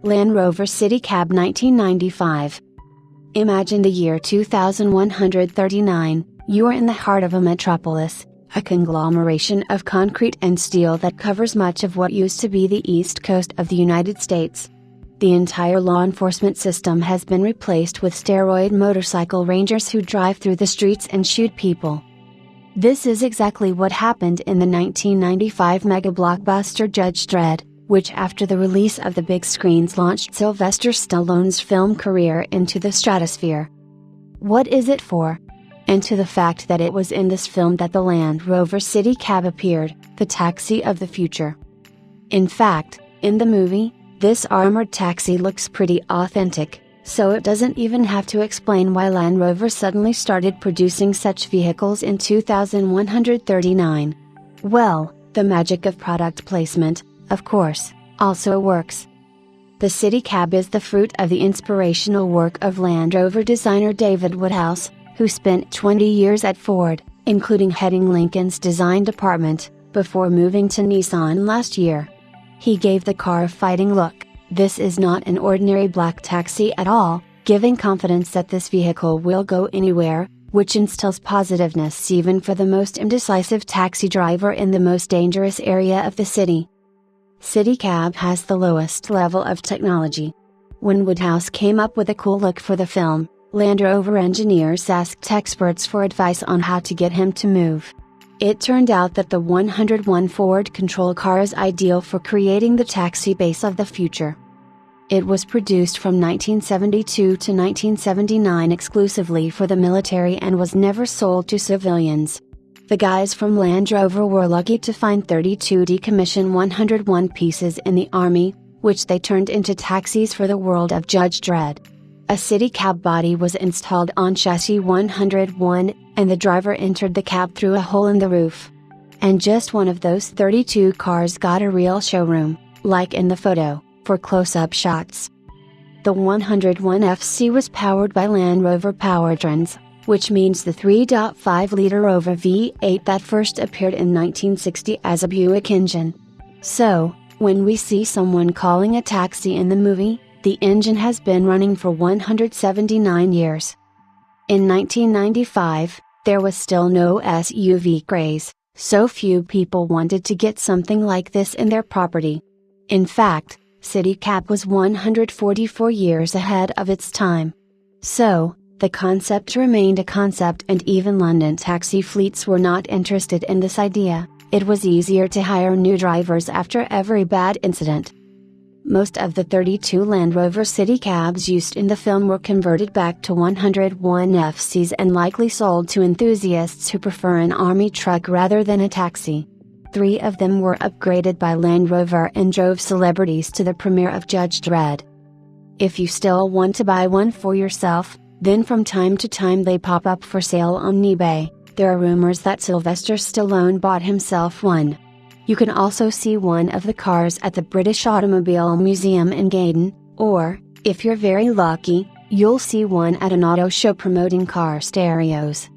Land Rover City Cab 1995. Imagine the year 2139, you are in the heart of a metropolis, a conglomeration of concrete and steel that covers much of what used to be the east coast of the United States. The entire law enforcement system has been replaced with steroid motorcycle rangers who drive through the streets and shoot people. This is exactly what happened in the 1995 mega blockbuster Judge Dredd, which after the release of the big screens launched Sylvester Stallone's film career into the stratosphere. What is it for? And to the fact that it was in this film that the Land Rover City Cab appeared, the taxi of the future. In fact, in the movie, this armored taxi looks pretty authentic, so it doesn't even have to explain why Land Rover suddenly started producing such vehicles in 2139. Well, the magic of product placement, of course, also works. The City Cab is the fruit of the inspirational work of Land Rover designer David Woodhouse, who spent 20 years at Ford, including heading Lincoln's design department, before moving to Nissan last year. He gave the car a fighting look. This is not an ordinary black taxi at all, giving confidence that this vehicle will go anywhere, which instills positiveness even for the most indecisive taxi driver in the most dangerous area of the city. City Cab has the lowest level of technology. When Woodhouse came up with a cool look for the film, Land Rover engineers asked experts for advice on how to get him to move. It turned out that the 101 Ford control car is ideal for creating the taxi base of the future. It was produced from 1972 to 1979 exclusively for the military and was never sold to civilians. The guys from Land Rover were lucky to find 32 decommissioned 101 pieces in the Army, which they turned into taxis for the world of Judge Dredd. A City Cab body was installed on chassis 101, and the driver entered the cab through a hole in the roof. And just one of those 32 cars got a real showroom, like in the photo, for close-up shots. The 101 FC was powered by Land Rover powertrains, which means the 3.5-liter Rover V8 that first appeared in 1960 as a Buick engine. So, when we see someone calling a taxi in the movie, the engine has been running for 179 years. In 1995, there was still no SUV craze, so few people wanted to get something like this in their property. In fact, City Cab was 144 years ahead of its time. So, the concept remained a concept and even London taxi fleets were not interested in this idea. It was easier to hire new drivers after every bad incident. Most of the 32 Land Rover City Cabs used in the film were converted back to 101 FCs and likely sold to enthusiasts who prefer an army truck rather than a taxi. 3 of them were upgraded by Land Rover and drove celebrities to the premiere of Judge Dredd. If you still want to buy one for yourself, then from time to time they pop up for sale on eBay. There are rumors that Sylvester Stallone bought himself one. You can also see one of the cars at the British Automobile Museum in Gaydon, or, if you're very lucky, you'll see one at an auto show promoting car stereos.